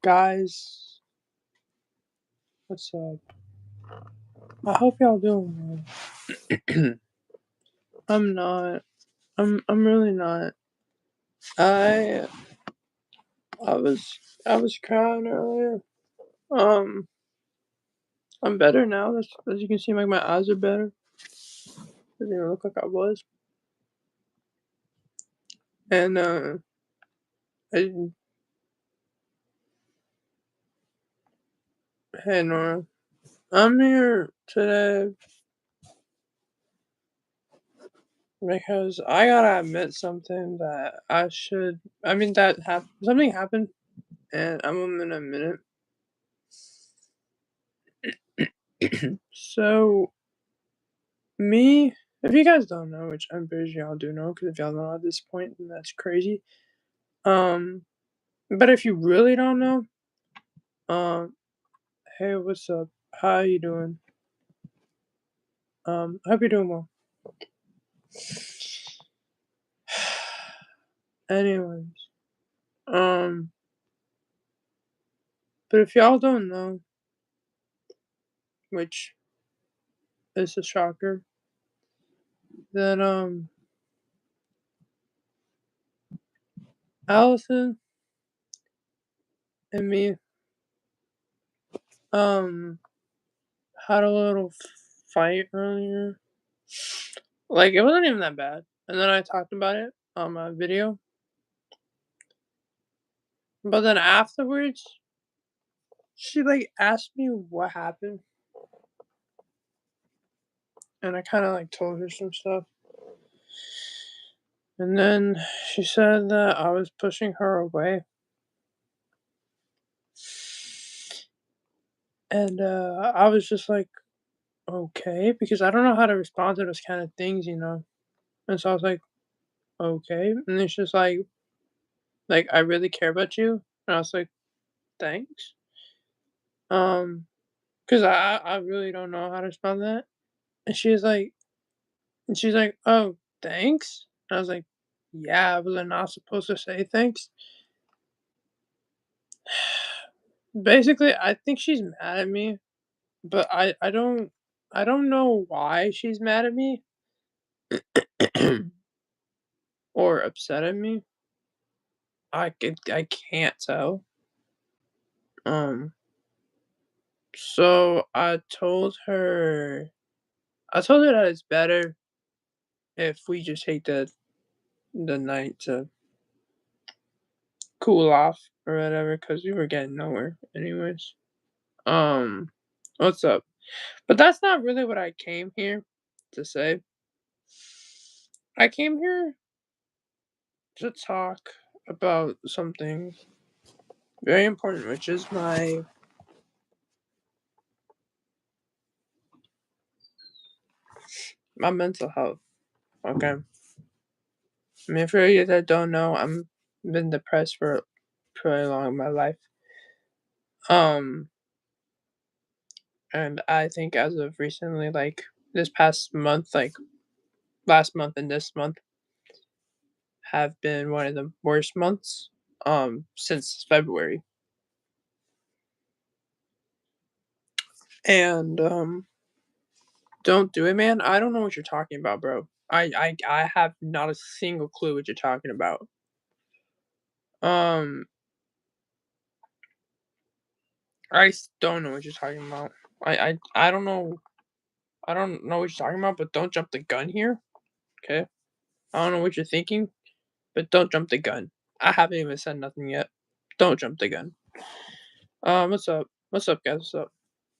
Guys, what's up? I hope y'all doing well. I'm not. I'm really not. I I was crying earlier. Um, I'm better now. As you can see, like my eyes are better. Doesn't even look like I was. And I, hey Nora, I'm here today because I gotta admit something that I should. I mean that something happened, and I'm gonna admit it. So me, if you guys don't know, which I'm pretty sure y'all do know, because if y'all know at this point, then that's crazy. Um, but if you really don't know, um, hey, what's up? How you doing? I hope you're doing well. Anyways, um, but if y'all don't know, which is a shocker, then Allison and me um had a little fight earlier. Like it wasn't even that bad, and then I talked about it on my video. But then afterwards, she like asked me what happened, and I kind of like told her some stuff. And then she said that I was pushing her away. And I was just like, okay, because I don't know how to respond to those kind of things. And so I was like, okay. And it's just like I really care about you. And I was like, thanks. Um, because I really don't know how to respond to that. And she's like, oh, thanks. And I was like, yeah, was I not supposed to say thanks? Basically, I think she's mad at me, but I don't know why she's mad at me or upset at me. I can't tell. Um, so I told her that it's better if we just take the night to cool off or whatever, because we were getting nowhere anyways. Um, what's up? But that's not really what I came here to say. I came here to talk about something very important, which is my mental health. Okay. I mean, for you that don't know, I'm been depressed for pretty long in my life. Um, and I think as of recently, like this past month, like last month and this month, have been one of the worst months since February. And don't do it, man. I don't know what you're talking about, bro. I have not a single clue what you're talking about. Um, don't know what you're talking about. I don't know. I don't know what you're talking about, but don't jump the gun here, okay? I don't know what you're thinking, but don't jump the gun. I haven't even said nothing yet. Don't jump the gun. What's up? What's up, guys? What's up?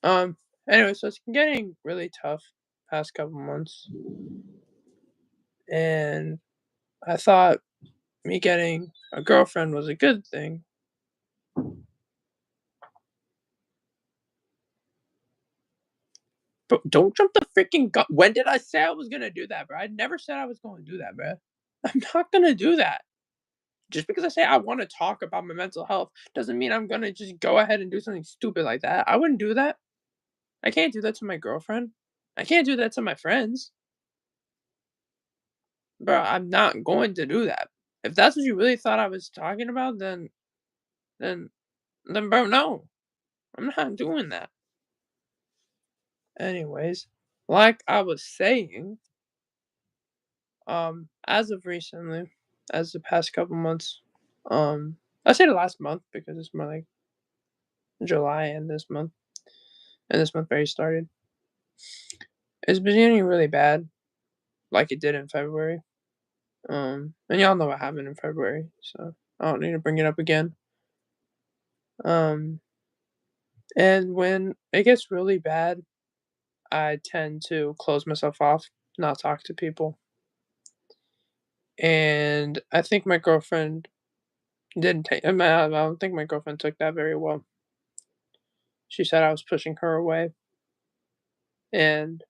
Um, anyway, so it's getting really tough past couple months, and I thought me getting a girlfriend was a good thing. But don't jump the freaking gun. When did I say I was gonna do that, bro? I never said I was going to do that, bro. I'm not gonna do that. Just because I say I want to talk about my mental health doesn't mean I'm gonna just go ahead and do something stupid like that. I wouldn't do that. I can't do that to my girlfriend. I can't do that to my friends. Bro, I'm not going to do that. If that's what you really thought I was talking about, then then bro, no. I'm not doing that. Anyways, like I was saying, as of recently, as the past couple months, I say the last month because it's more like July and this month already started. It's been getting really bad, like it did in February. And y'all know what happened in February, so I don't need to bring it up again. Um, and when it gets really bad, I tend to close myself off, not talk to people. And I think my girlfriend didn't take. I don't think my girlfriend took that very well. She said I was pushing her away, and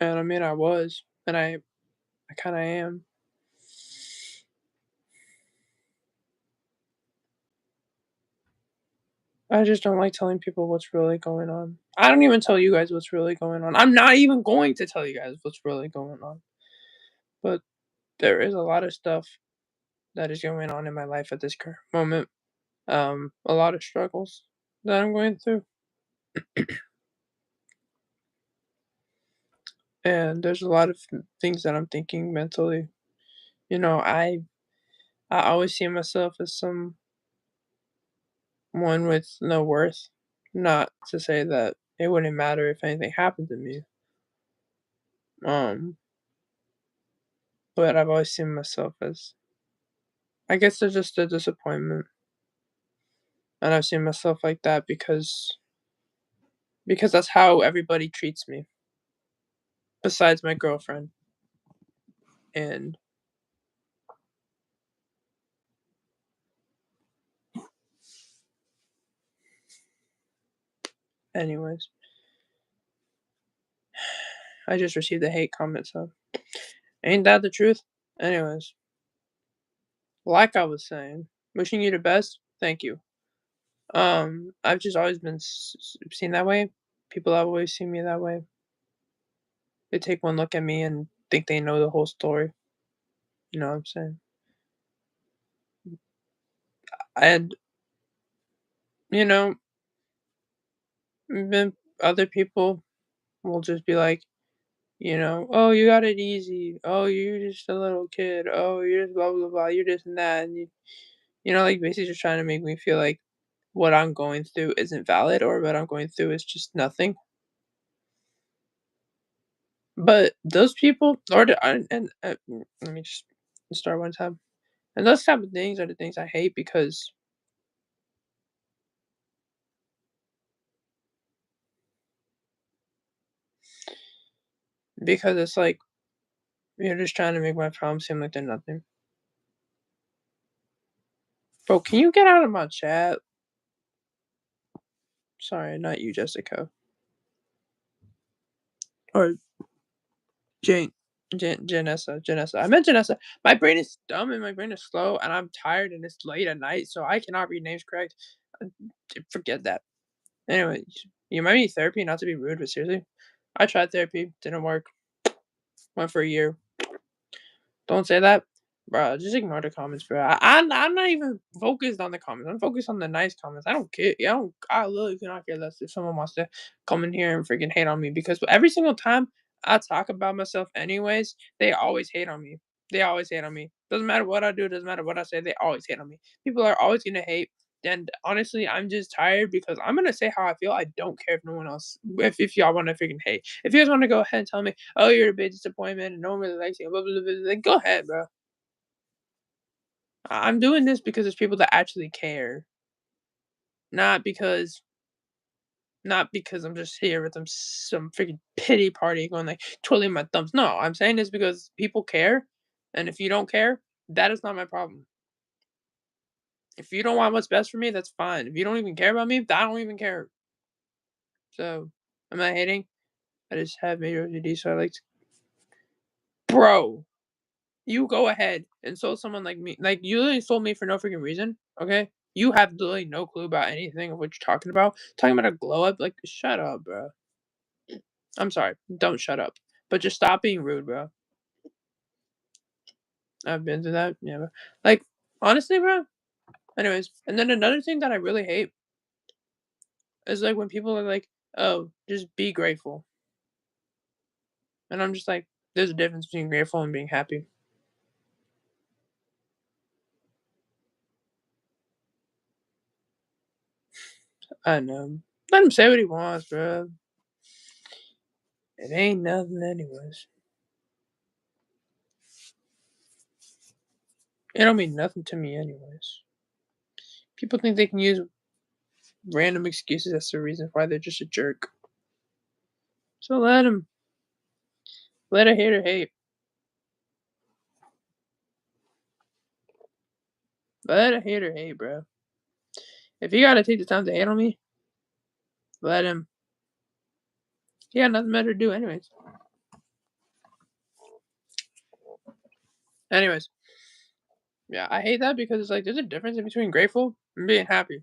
I mean I was, and I kind of am. I just don't like telling people what's really going on. I don't even tell you guys what's really going on. I'm not even going to tell you guys what's really going on. But there is a lot of stuff that is going on in my life at this current moment. A lot of struggles that I'm going through, and there's a lot of things that I'm thinking mentally. You know, I always see myself as someone with no worth. Not to say that it wouldn't matter if anything happened to me. Um, but I've always seen myself as, I guess, it's just a disappointment, and I've seen myself like that because that's how everybody treats me, besides my girlfriend. And anyways, I just received a hate comment, so ain't that the truth? Anyways, like I was saying, wishing you the best. Thank you. I've just always been seen that way. People have always seen me that way. They take one look at me and think they know the whole story. You know what I'm saying? And you know, then other people will just be like, oh, you got it easy. Oh, you're just a little kid. Oh, you're just blah blah blah. You're this and that, and like basically just trying to make me feel like what I'm going through isn't valid or what I'm going through is just nothing. But those people, or let me just start one time. And those type of things are the things I hate because it's like you're just trying to make my problems seem like they're nothing. Bro, can you get out of my chat? Sorry, not you, Jessica. Or Jane. Janessa. I meant Janessa. My brain is dumb and my brain is slow, and I'm tired, and it's late at night, so I cannot read names correct. Uh, Forget that. Anyway, you might need therapy, not to be rude, but seriously, I tried therapy, didn't work. Went for a year. Don't say that. Bro, just ignore the comments, bro. I'm not even focused on the comments. I'm focused on the nice comments. I don't care. I literally cannot care less if someone wants to come in here and freaking hate on me because every single time I talk about myself anyways, they always hate on me. They always hate on me. Doesn't matter what I do, doesn't matter what I say, they always hate on me. People are always gonna hate. And honestly, I'm just tired because I'm gonna say how I feel. I don't care if no one else if y'all wanna freaking hate. If you guys wanna go ahead and tell me, oh, you're a big disappointment and no one really likes you, blah blah blah, blah, go ahead, bro. I'm doing this because there's people that actually care, not because not because I'm just here with some freaking pity party going like twiddling my thumbs. No, I'm saying this because people care, and if you don't care, that is not my problem. If you don't want what's best for me, that's fine. If you don't even care about me, I don't even care. So, am I hating? I just have major OCD, so I like to, bro. You go ahead and insult someone like me. Like you literally insult me for no freaking reason. Okay, you have literally no clue about anything of what you're talking about. Talking about a glow up, like shut up, bro. I'm sorry. Don't shut up. But just stop being rude, bro. I've been through that, yeah, bro. Like, honestly, bro. Anyways, and then another thing that I really hate is like when people are like, "Oh, just be grateful," and I'm just like, "There's a difference between grateful and being happy." I know. Let him say what he wants, bro. It ain't nothing, anyways. It don't mean nothing to me, anyways. People think they can use random excuses as the reason why they're just a jerk. So let him. Let a hater hate. Let a hater hate, bro. If he gotta take the time to hate on me, let him. He got nothing better to do, anyways. Anyways, yeah, I hate that because it's like there's a difference in between grateful and being happy.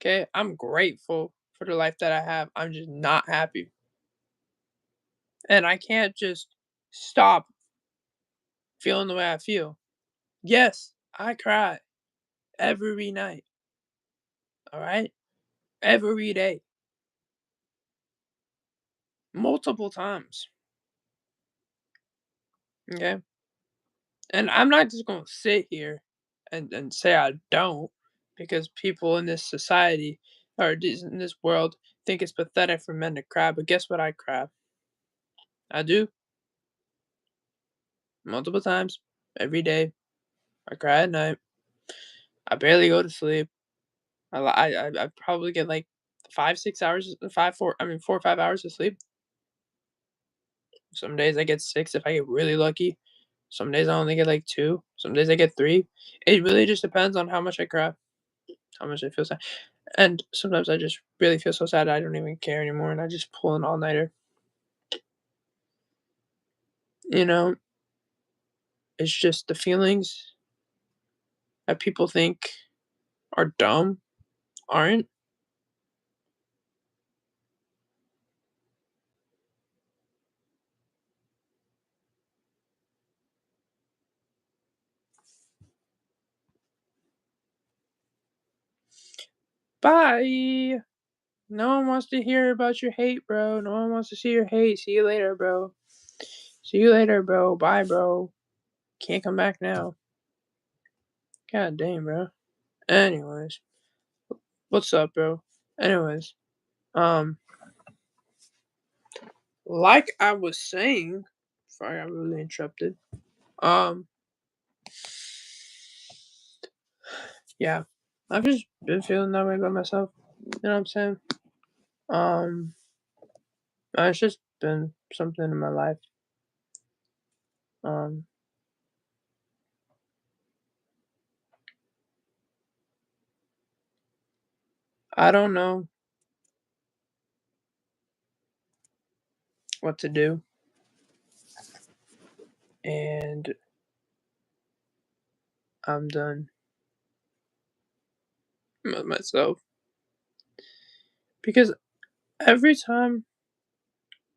Okay, I'm grateful for the life that I have. I'm just not happy, and I can't just stop feeling the way I feel. Yes, I cry every night. All right, every day, multiple times. Okay, and I'm not just gonna sit here and say I don't, because people in this society or in this world think it's pathetic for men to cry. But guess what? I cry. I do multiple times every day. I cry at night. I barely go to sleep. I probably get like 5 6 hours, 4 or 5 hours of sleep. Some days I get 6 if I get really lucky. Some days I only get like 2. Some days I get 3. It really just depends on how much I cry, how much I feel sad. And sometimes I just really feel so sad I don't even care anymore and I just pull an all nighter. You know, it's just the feelings that people think are dumb aren't. Bye. No one wants to hear about your hate, bro. No one wants to see your hate. See you later, bro. See you later, bro. Bye, bro. Can't come back now. God damn, bro. Anyways, what's up, bro? Anyways, um, like I was saying, sorry, I got really interrupted. Um, yeah, I've just been feeling that way about myself. You know what I'm saying? Um, it's just been something in my life. Um, I don't know what to do, and I'm done with myself because every time,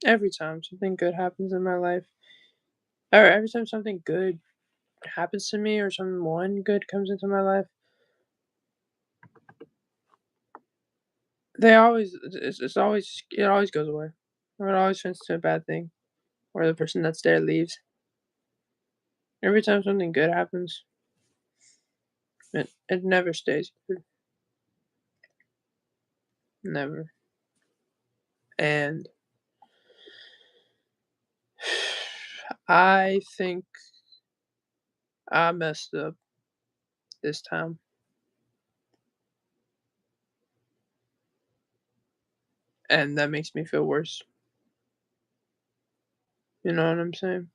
every time something good happens in my life, or every time something good happens to me, or someone good comes into my life, they always it's always it always goes away, or it always turns to a bad thing, or the person that's there leaves. Every time something good happens, it never stays good, never. And I think I messed up this time, and that makes me feel worse. You know what I'm saying?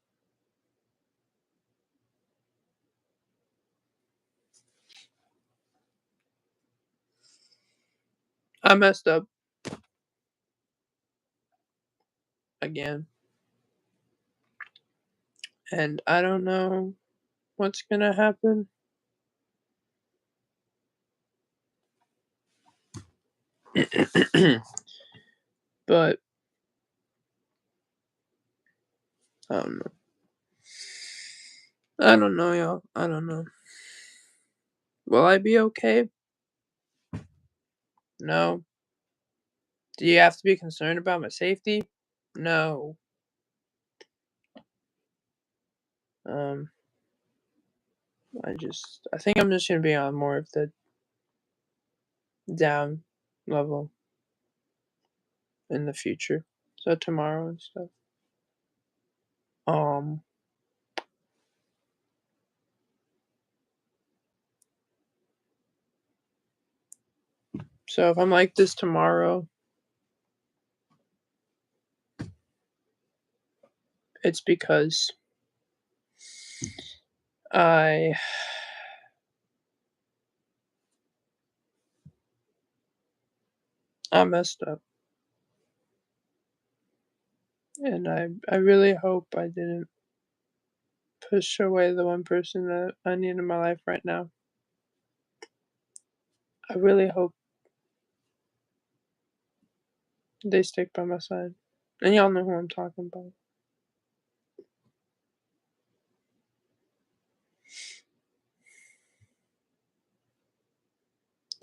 I messed up again, and I don't know what's gonna happen. But I don't know. I don't know, y'all. I don't know. Will I be okay? No. Do you have to be concerned about my safety? No. Um, I think I'm just gonna be on more of the down level in the future. So tomorrow and stuff. Um, so if I'm like this tomorrow, it's because I I messed up. And I really hope I didn't push away the one person that I need in my life right now. I really hope they stick by my side. And y'all know who I'm talking about.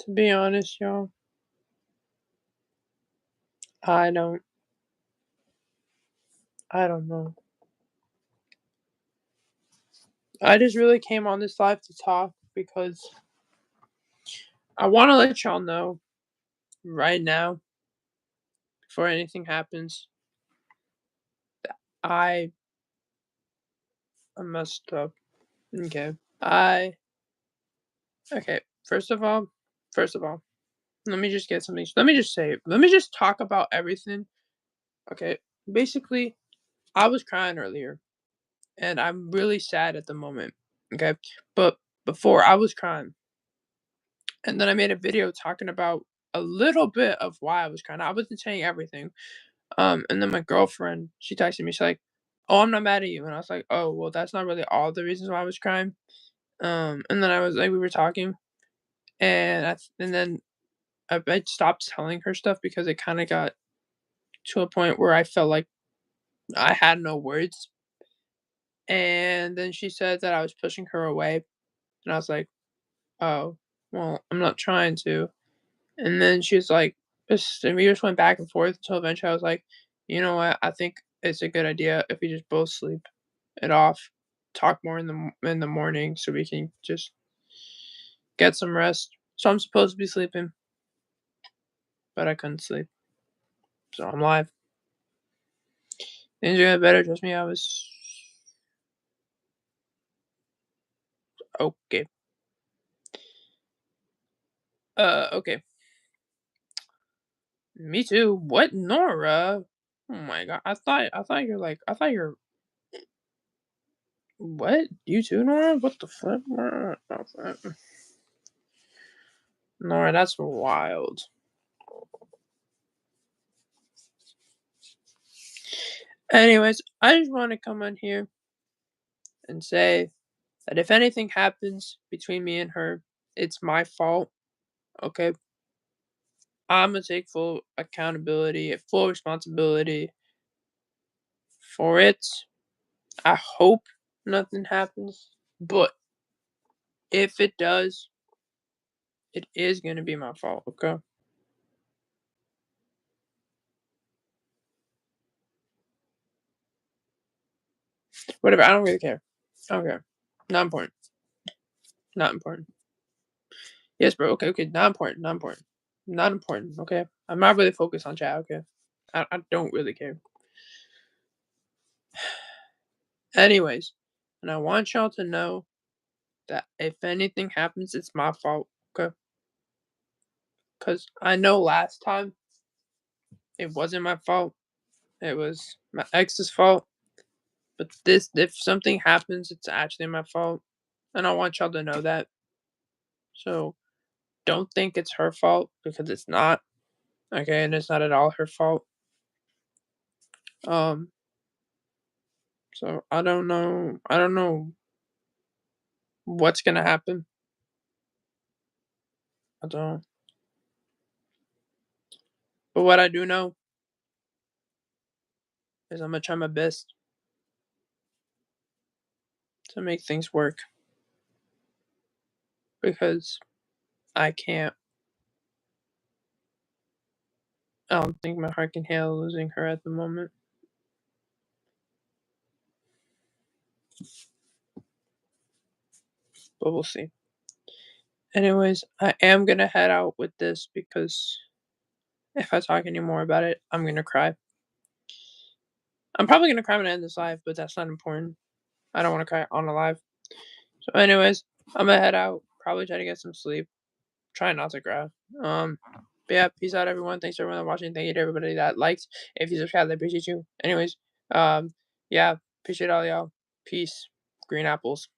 To be honest, y'all, I don't I don't know. I just really came on this live to talk because I want to let y'all know right now, before anything happens, I messed up. Okay. I okay. First of all, let me just get something. Let me just say. Let me just talk about everything. Okay. Basically, I was crying earlier, and I'm really sad at the moment. Okay, but before I was crying, and then I made a video talking about a little bit of why I was crying. I wasn't saying everything. And then my girlfriend, she texted me. She's like, "Oh, I'm not mad at you," and I was like, "Oh, well, that's not really all the reasons why I was crying." And then I was like, we were talking, and then I stopped telling her stuff because it kind of got to a point where I felt like I had no words. And then she said that I was pushing her away, and I was like, "Oh, well, I'm not trying to." And then she was like, and we just went back and forth until eventually I was like, "You know what? I think it's a good idea if we just both sleep it off, talk more in in the morning, so we can just get some rest." So I'm supposed to be sleeping, but I couldn't sleep, so I'm live. Things are getting better. Trust me, I was okay. Okay. Me too. What, Nora? Oh my god. I thought you're what? You too, Nora? What the fuck? Nora, that's wild. Anyways, I just want to come on here and say that if anything happens between me and her, it's my fault. Okay. I'm gonna take full accountability, full responsibility for it. I hope nothing happens, but if it does, it is gonna be my fault, okay? Whatever, I don't really care. I don't care. Not important. Not important. Yes, bro. Okay, okay. Not important. Not important. Not important. Okay. I'm not really focused on chat. Okay. I don't really care. Anyways, and I want y'all to know that if anything happens, it's my fault. Okay. Because I know last time it wasn't my fault. It was my ex's fault. But this, if something happens, it's actually my fault. And I want y'all to know that. So don't think it's her fault because it's not. Okay. And it's not at all her fault. Um, so I don't know. I don't know what's gonna happen. I don't. But what I do know is I'm gonna try my best to make things work because I can't. I don't think my heart can handle losing her at the moment. But we'll see. Anyways, I am gonna head out with this because if I talk any more about it, I'm gonna cry. I'm probably gonna cry when I end this live, but that's not important. I don't want to cry on a live. So, anyways, I'm gonna head out. Probably try to get some sleep. Try not to cry. But yeah, peace out, everyone. Thanks for everyone watching. Thank you to everybody that liked. If you subscribed, I appreciate you. Anyways, yeah, appreciate all y'all. Peace. Green apples.